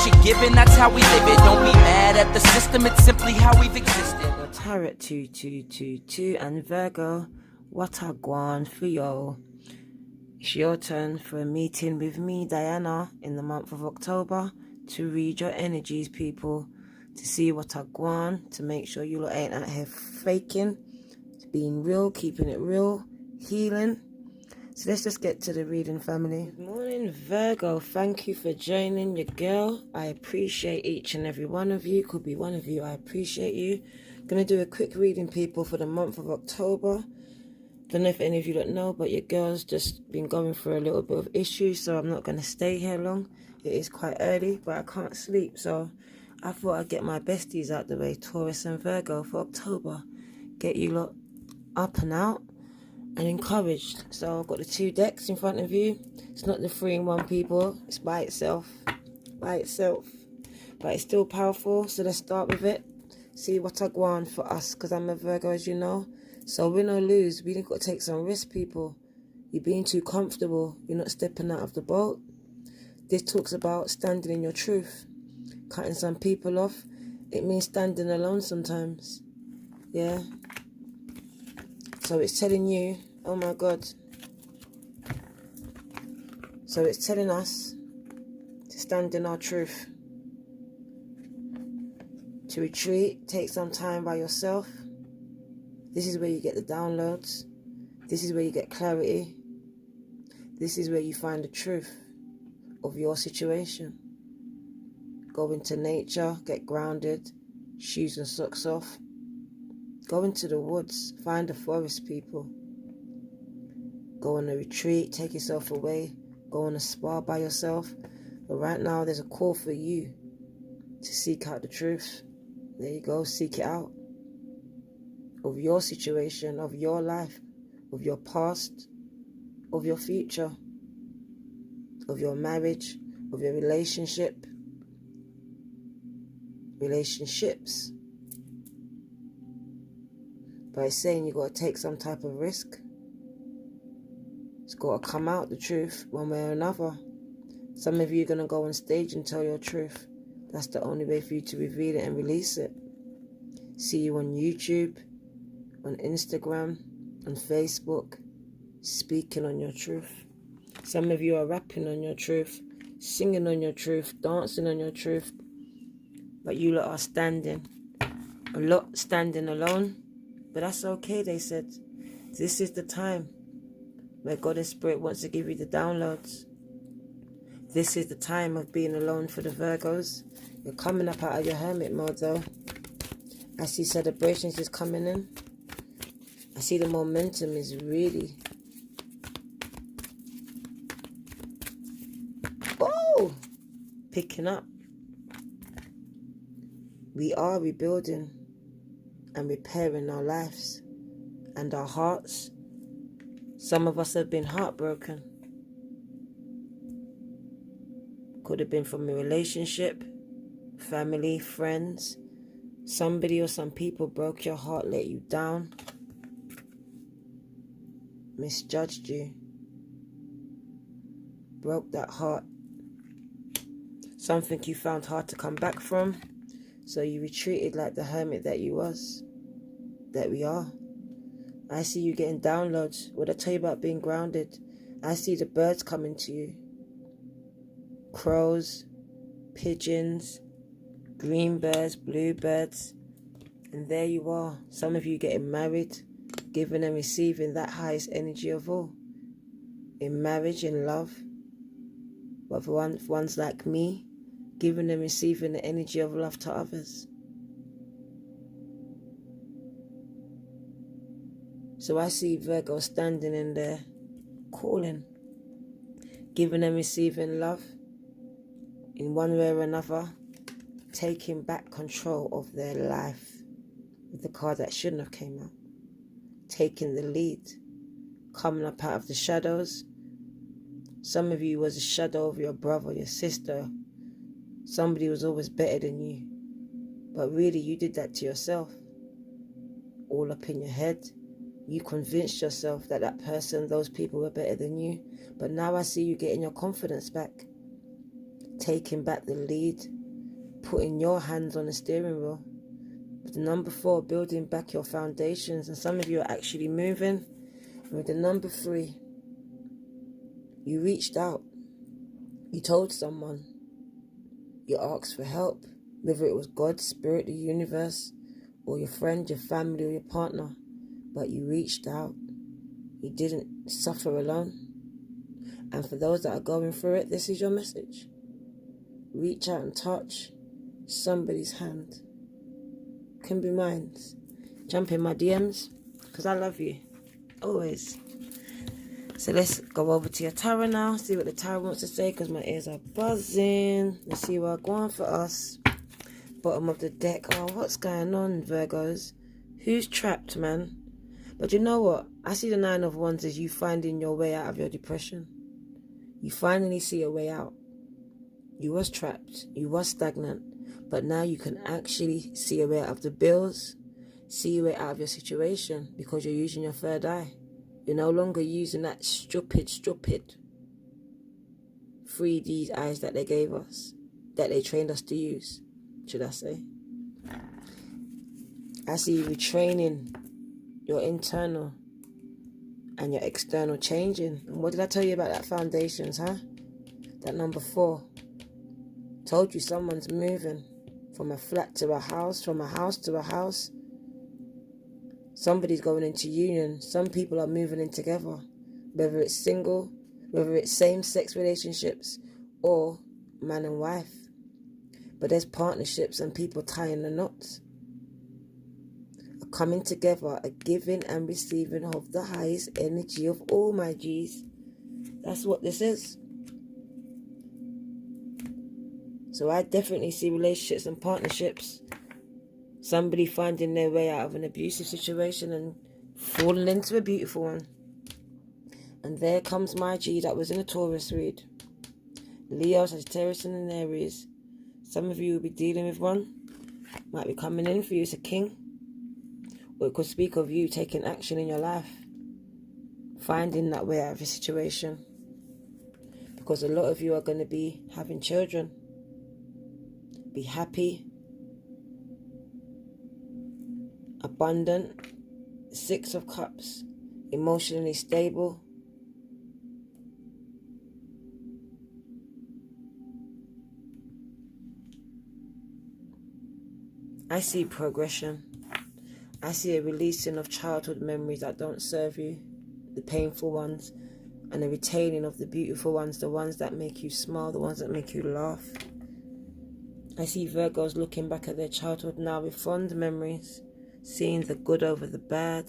what you're given, that's how we live it. Don't be mad at the system, it's simply how we've existed. Tarot 2222 and Virgo, what a guan for you. It's your turn for a meeting with me, Diana, in the month of October to read your energies, people, to see what I guan, to make sure you lot ain't out here faking, being real, keeping it real, healing. So let's just get to the reading, family. Good morning, Virgo. Thank you for joining your girl. I appreciate each and every one of you. Could be one of you. I appreciate you. Gonna do a quick reading, people, for the month of October. Don't know if any of you don't know, but your girl's just been going through a little bit of issues, so I'm not going to stay here long. It is quite early, but I can't sleep, so I thought I'd get my besties out the way, Taurus and Virgo, for October. Get you lot up and out and encouraged. So I've got the 2 decks in front of you. It's not the 3-in-1, people. It's by itself. But it's still powerful, so let's start with it. See what I want for us, because I'm a Virgo, as you know. So win or lose, we got to take some risk, people. You're being too comfortable. You're not stepping out of the boat. This talks about standing in your truth. Cutting some people off. It means standing alone sometimes. Yeah. So it's telling you, oh my God. So it's telling us to stand in our truth. To retreat, take some time by yourself. This is where you get the downloads. This is where you get clarity. This is where you find the truth of your situation. Go into nature, get grounded, shoes and socks off. Go into the woods, find a forest, people. Go on a retreat, take yourself away. Go on a spa by yourself. But right now there's a call for you to seek out the truth. There you go, seek it out. Of your situation, of your life, of your past, of your future, of your marriage, of your relationships. But it's saying you got to take some type of risk. It's got to come out, the truth, one way or another. Some of you are going to go on stage and tell your truth. That's the only way for you to reveal it and release it. See you on YouTube, on Instagram, on Facebook, speaking on your truth. Some of you are rapping on your truth, singing on your truth, dancing on your truth, but you lot are standing. A lot standing alone, but that's okay, they said. This is the time where God and Spirit wants to give you the downloads. This is the time of being alone for the Virgos. You're coming up out of your hermit mode, though. I see celebrations is coming in. I see the momentum is really... picking up. We are rebuilding and repairing our lives and our hearts. Some of us have been heartbroken. Could have been from a relationship, family, friends. Somebody or some people broke your heart, let you down, misjudged you, broke that heart. Something you found hard to come back from, so you retreated like the hermit that you was, that we are. I see you getting downloads. What I tell you about being grounded, I see the birds coming to you. Crows, pigeons, green birds, bluebirds, and there you are. Some of you getting married, giving and receiving that highest energy of all. In marriage, in love. But for ones like me, giving and receiving the energy of love to others. So I see Virgo standing in there, calling, giving and receiving love in one way or another, taking back control of their life with the card that shouldn't have came out, taking the lead, coming up out of the shadows. Some of you was a shadow of your brother, your sister. Somebody was always better than you. But really, you did that to yourself. All up in your head. You convinced yourself that that person, those people were better than you. But now I see you getting your confidence back. taking back the lead, putting your hands on the steering wheel. With the number 4, building back your foundations, and some of you are actually moving. And with the number 3, you reached out, you told someone, you asked for help, whether it was God, Spirit, the universe, or your friend, your family, or your partner, but you reached out. You didn't suffer alone. And for those that are going through it, this is your message. Reach out and touch somebody's hand. Can be mine. Jump in my DMs, because I love you. Always. So let's go over to your tarot now, see what the tarot wants to say, because my ears are buzzing. Let's see what I want for us. Bottom of the deck. Oh, what's going on, Virgos? Who's trapped, man? But you know what? I see the 9 of Wands as you finding your way out of your depression. You finally see a way out. You was trapped. You was stagnant. But now you can actually see a way out of the bills. See a way out of your situation, because you're using your third eye. You're no longer using that stupid 3D eyes that they gave us, that they trained us to use, should I say. I see you retraining your internal and your external changing. And what did I tell you about that foundations, huh? That number 4. Told you someone's moving from a flat to a house, from a house to a house. Somebody's going into union. Some people are moving in together. Whether it's single, whether it's same-sex relationships, or man and wife. But there's partnerships and people tying the knots. A coming together, a giving and receiving of the highest energy of all, my G's. That's what this is. So I definitely see relationships and partnerships. Somebody finding their way out of an abusive situation and falling into a beautiful one. And there comes my G that was in a Taurus read. Leo, Sagittarius, and an Aries. Some of you will be dealing with one. Might be coming in for you as a king. Or it could speak of you taking action in your life. Finding that way out of a situation. Because a lot of you are going to be having children. Be happy. Abundant. 6 of Cups. Emotionally stable. I see progression. I see a releasing of childhood memories that don't serve you, the painful ones, and a retaining of the beautiful ones, the ones that make you smile, the ones that make you laugh. I see Virgos looking back at their childhood now with fond memories, seeing the good over the bad,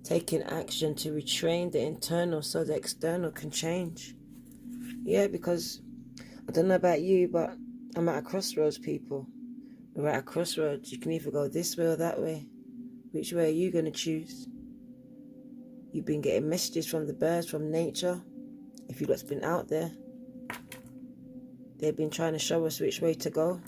taking action to retrain the internal so the external can change. Yeah, because I don't know about you, but I'm at a crossroads, people. We're at a crossroads. You can either go this way or that way. Which way are you going to choose? You've been getting messages from the birds, from nature. If you've been out there, they've been trying to show us which way to go.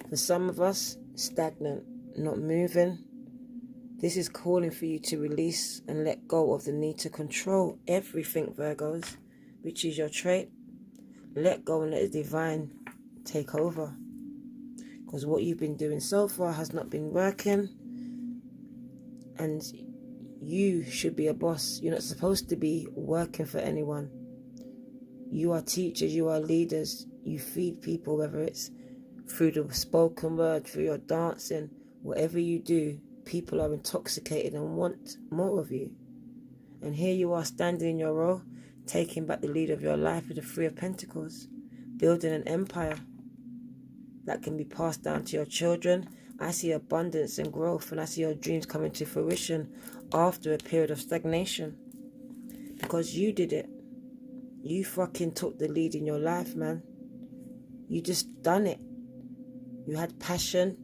For some of us, stagnant, not moving. This is calling for you to release and let go of the need to control everything, Virgos, which is your trait. Let go and let the divine take over. Because what you've been doing so far has not been working. And you should be a boss. You're not supposed to be working for anyone. You are teachers, you are leaders. You feed people, whether it's through the spoken word, through your dancing, whatever you do, people are intoxicated and want more of you. And here you are standing in your role, taking back the lead of your life with the 3 of Pentacles, building an empire that can be passed down to your children. I see abundance and growth, and I see your dreams coming to fruition after a period of stagnation. Because you did it. You fucking took the lead in your life, man. You just done it. You had passion,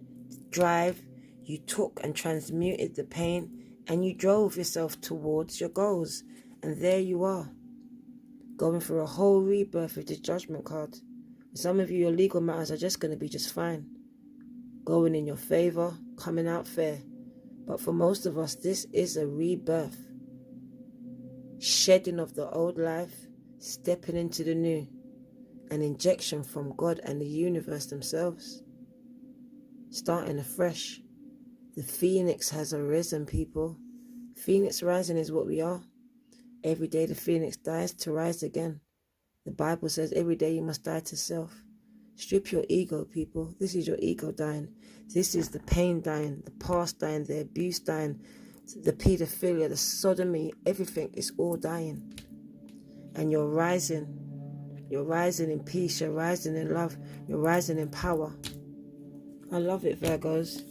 drive, you took and transmuted the pain, and you drove yourself towards your goals. And there you are, going through a whole rebirth with the Judgment card. Some of you, your legal matters are just going to be just fine. Going in your favor, coming out fair. But for most of us, this is a rebirth. Shedding of the old life, stepping into the new. an injection from God and the universe themselves. Starting afresh. The phoenix has arisen, people. Phoenix rising is what we are. Every day the phoenix dies to rise again. The Bible says every day you must die to self. Strip your ego, people. This is your ego dying. This is the pain dying, the past dying, the abuse dying, the pedophilia, the sodomy, everything is all dying. And you're rising. You're rising in peace. You're rising in love. You're rising in power. I love it, Virgos.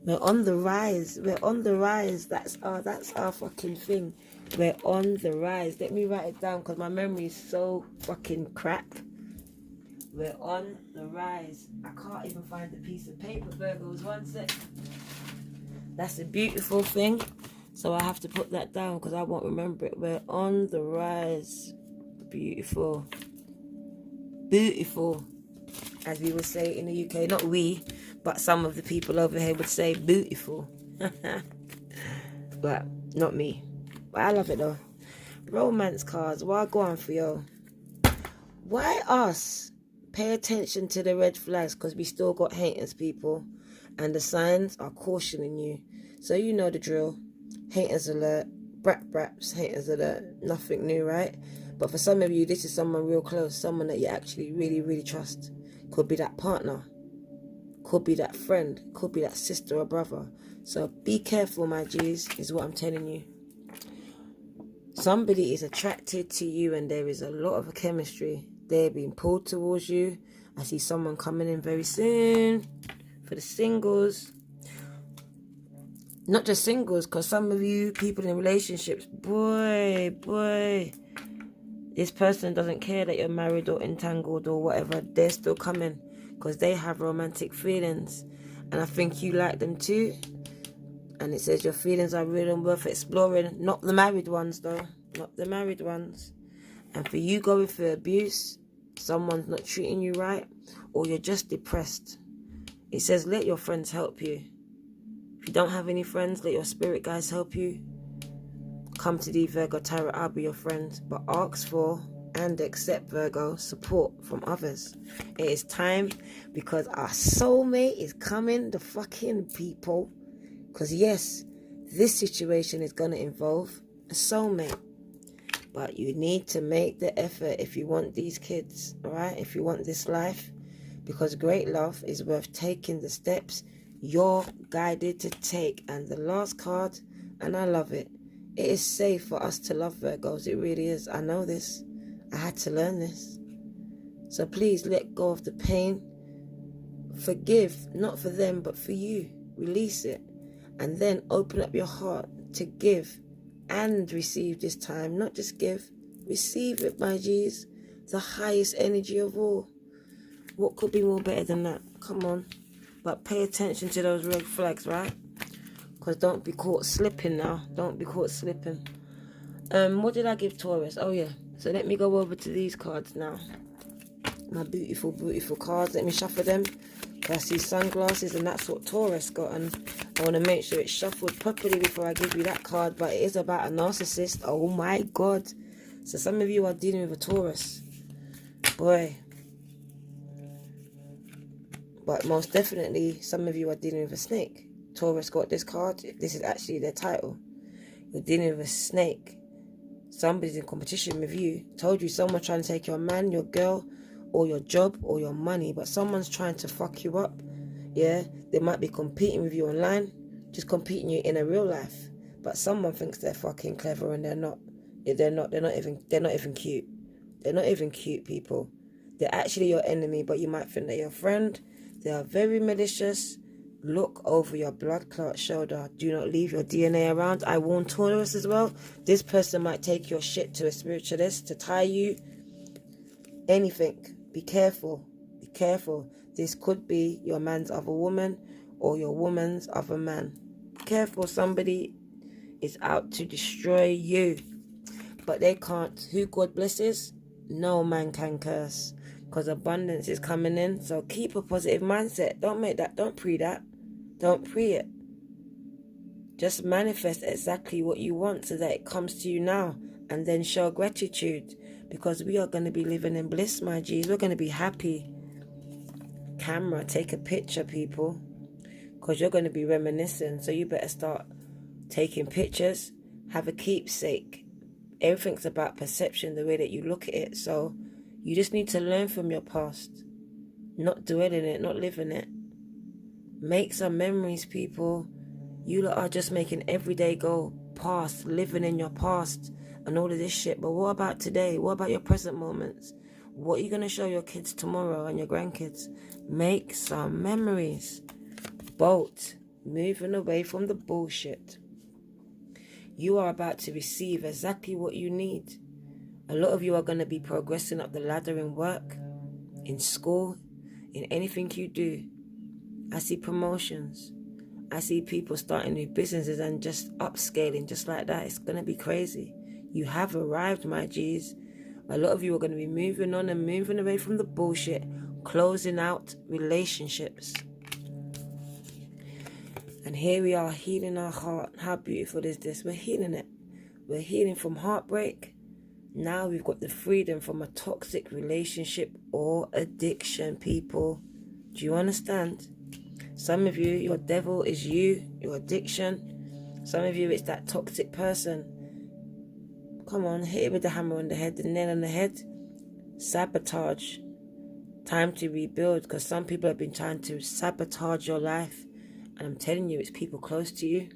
We're on the rise. We're on the rise. That's our fucking thing. We're on the rise. Let me write it down because my memory is so fucking crap. We're on the rise. I can't even find a piece of paper, Virgos. One sec. That's a beautiful thing. So I have to put that down because I won't remember it. We're on the rise. Beautiful. Beautiful. As we would say in the UK. Not we, but some of the people over here would say beautiful. But not me. But I love it though. Romance cards. Why go on for you? Why us? Pay attention to the red flags because we still got haters, people. And the signs are cautioning you. So you know the drill. Haters alert. Braps, haters alert. Nothing new, right? But for some of you, this is someone real close. Someone that you actually really, really trust. Could be that partner. Could be that friend. Could be that sister or brother. So be careful, my G's, is what I'm telling you. Somebody is attracted to you and there is a lot of chemistry. They're being pulled towards you. I see someone coming in very soon. For the singles. Not just singles, because some of you people in relationships, boy. This person doesn't care that you're married or entangled or whatever. They're still coming because they have romantic feelings. And I think you like them too. And it says your feelings are real and worth exploring. Not the married ones though. Not the married ones. And for you going through abuse, someone's not treating you right, or you're just depressed. It says let your friends help you. If you don't have any friends, let your spirit guides help you. Come to the Virgo Tarot, I'll be your friend. But ask for and accept, Virgo, support from others. It is time because our soulmate is coming, the fucking people. Because yes, this situation is going to involve a soulmate. But you need to make the effort if you want these kids, alright? If you want this life. Because great love is worth taking the steps you're guided to take. And the last card, and I love it. It is safe for us to love, Virgos. It really is. I know this. I had to learn this. So please let go of the pain. Forgive, not for them, but for you. Release it. And then open up your heart to give and receive this time. Not just give. Receive it, my G's. The highest energy of all. What could be more better than that? Come on. But pay attention to those red flags, right? Because don't be caught slipping now. Don't be caught slipping. What did I give Taurus? Oh, yeah. So let me go over to these cards now. My beautiful, beautiful cards. Let me shuffle them. I see sunglasses and that's what Taurus got. And I want to make sure it's shuffled properly before I give you that card. But it is about a narcissist. Oh, my God. So some of you are dealing with a Taurus. Boy. But most definitely, some of you are dealing with a snake. Taurus got this card. This is actually their title. You're dealing with a snake. Somebody's in competition with you. Told you someone's trying to take your man, your girl, or your job, or your money. But someone's trying to fuck you up. Yeah? They might be competing with you online. Just competing you in a real life. But someone thinks they're fucking clever and they're not. Yeah, they're not even cute. They're not even cute, people. They're actually your enemy, but you might think they're your friend. They are very malicious. Look over your blood clot shoulder. Do not leave your DNA around. I warn Taurus as well. This person might take your shit to a spiritualist to tie you. Anything. Be careful. Be careful. This could be your man's other woman or your woman's other man. Be careful. Somebody is out to destroy you. But they can't. Who God blesses, no man can curse. Because abundance is coming in. So keep a positive mindset. Don't make that. Don't pre that. Don't pre it. Just manifest exactly what you want so that it comes to you now. And then show gratitude. because we are going to be living in bliss, my G's. We're going to be happy. Camera, take a picture, people, because you're going to be reminiscing. So you better start taking pictures. Have a keepsake. Everything's about perception, the way that you look at it. So you just need to learn from your past, not dwell in it, not live in it. Make some memories, people. You lot are just making every day go past, living in your past and all of this shit. But what about today? What about your present moments? What are you going to show your kids tomorrow and your grandkids? Make some memories. Bolt, moving away from the bullshit. You are about to receive exactly what you need. A lot of you are going to be progressing up the ladder in work, in school, in anything you do. I see promotions. I see people starting new businesses and just upscaling just like that. It's going to be crazy. You have arrived, my G's. A lot of you are going to be moving on and moving away from the bullshit, closing out relationships. And here we are healing our heart. How beautiful is this? We're healing it. We're healing from heartbreak. Now we've got the freedom from a toxic relationship or addiction, people. Do you understand? Some of you, your devil is you, your addiction. Some of you, it's that toxic person. Come on, hit it with the hammer on the head, the nail on the head. Sabotage. Time to rebuild, because some people have been trying to sabotage your life. And I'm telling you, it's people close to you.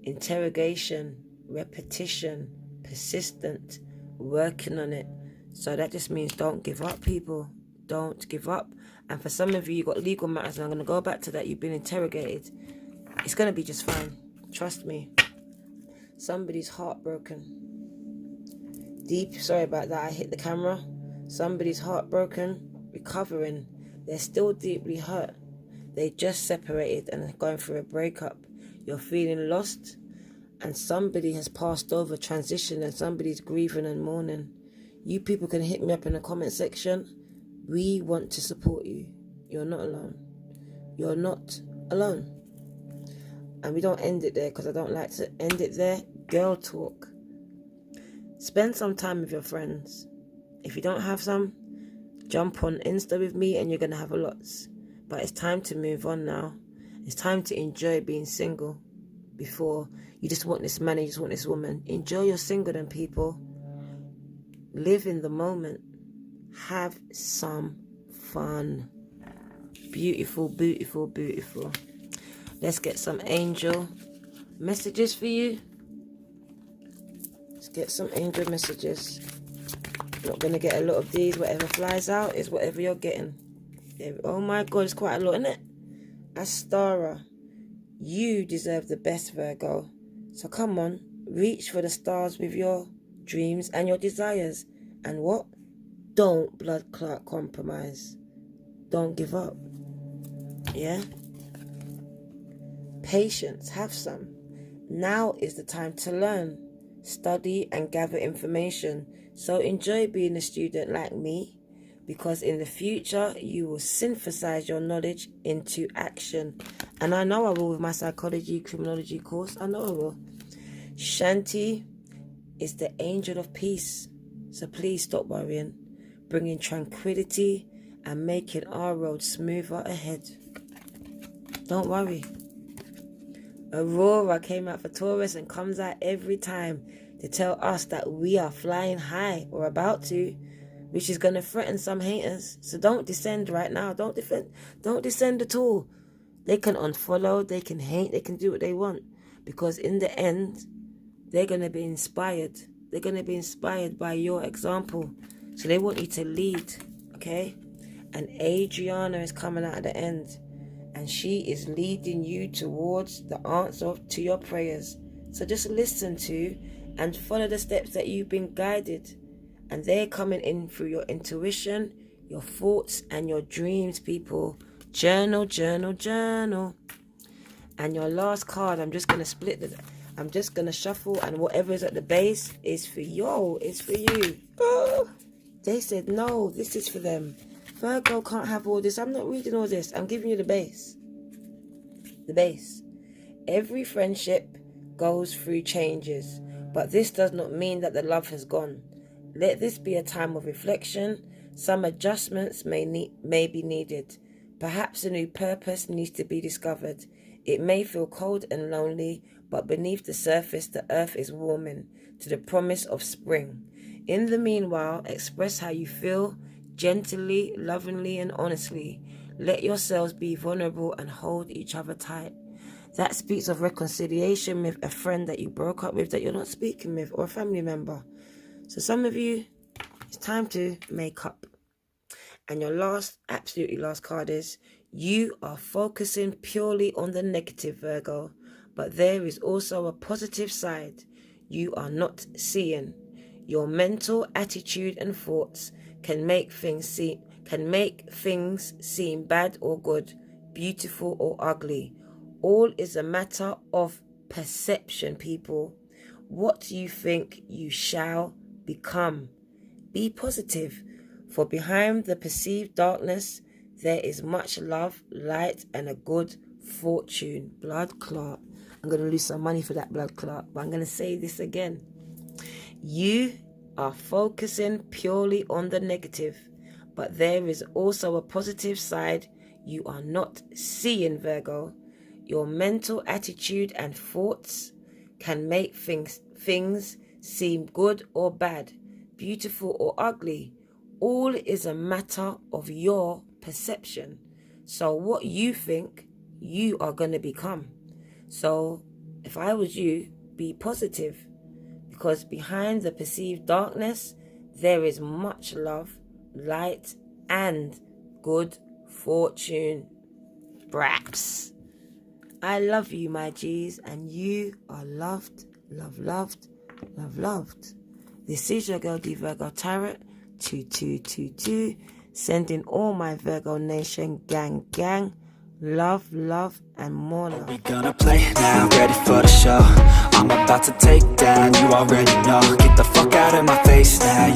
Interrogation, repetition, persistent, working on it. So that just means don't give up, people. Don't give up. And for some of you, you've got legal matters, and I'm going to go back to that. You've been interrogated. It's going to be just fine. Trust me. Somebody's heartbroken. Deep, sorry about that, I hit the camera. Somebody's heartbroken, recovering. They're still deeply hurt. They just separated and are going through a breakup. You're feeling lost, and somebody has passed over, transitioned, and somebody's grieving and mourning. You people can hit me up in the comment section. We want to support you. You're not alone. You're not alone. And we don't end it there, because I don't like to end it there. Girl talk. Spend some time with your friends. If you don't have some, jump on Insta with me and you're going to have a lot. But it's time to move on now. It's time to enjoy being single. Before you just want this man and you just want this woman. Enjoy your singledom, people. Live in the moment. Have some fun. Beautiful, beautiful, beautiful. Let's get some angel messages for you. Let's get some angel messages. Not going to get a lot of these. Whatever flies out is whatever you're getting. Oh my God, it's quite a lot, isn't it? Astara, you deserve the best, Virgo. So come on, reach for the stars with your dreams and your desires. And what? Don't blood clot compromise. Don't give up. Yeah? Patience, have some. Now is the time to learn, study and gather information. So enjoy being a student like me, because in the future you will synthesize your knowledge into action. And I know I will with my psychology criminology course. I know I will. Shanti is the angel of peace. So please stop worrying, bringing tranquility and making our road smoother ahead. Don't worry. Aurora came out for Taurus and comes out every time to tell us that we are flying high or about to, which is going to threaten some haters. So don't descend right now. Don't descend at all. They can unfollow, they can hate, they can do what they want, because in the end, they're going to be inspired. They're going to be inspired by your example. So they want you to lead, okay? And Adriana is coming out at the end, and she is leading you towards the answer to your prayers. So just listen to and follow the steps that you've been guided. And they're coming in through your intuition, your thoughts, and your dreams, people. Journal, journal, journal. And your last card, I'm just going to I'm just going to shuffle, and whatever is at the base is for you. It's for you. Oh, they said, no, this is for them. Virgo can't have all this. I'm not reading all this. I'm giving you the base. The base. Every friendship goes through changes, but this does not mean that the love has gone. Let this be a time of reflection. Some adjustments may be needed. Perhaps a new purpose needs to be discovered. It may feel cold and lonely, but beneath the surface, the earth is warming to the promise of spring. In the meanwhile, express how you feel, gently, lovingly, and honestly. Let yourselves be vulnerable and hold each other tight. That speaks of reconciliation with a friend that you broke up with, that you're not speaking with, or a family member. So some of you, it's time to make up. And your absolutely last card is, you are focusing purely on the negative, Virgo, but there is also a positive side you are not seeing. Your mental attitude and thoughts can make things seem bad or good, beautiful or ugly. All is a matter of perception, people. What you think, you shall become. Be positive, for behind the perceived darkness, there is much love, light, and a good fortune. Blood clot. I'm going to lose some money for that blood clot, but I'm going to say this again. You are focusing purely on the negative, but there is also a positive side you are not seeing, Virgo. Your mental attitude and thoughts can make things seem good or bad, beautiful or ugly. All is a matter of your perception. So what you think, you are going to become. So if I was you, be positive, because behind the perceived darkness, there is much love, light, and good fortune. Braps. I love you, my G's, and you are loved, loved. This is your girl, the Virgo Tarot, 2222, sending all my Virgo Nation gang, love, and more love. We gonna play now, ready for the show. I'm about to take down, you already know. Get the fuck out of my face now.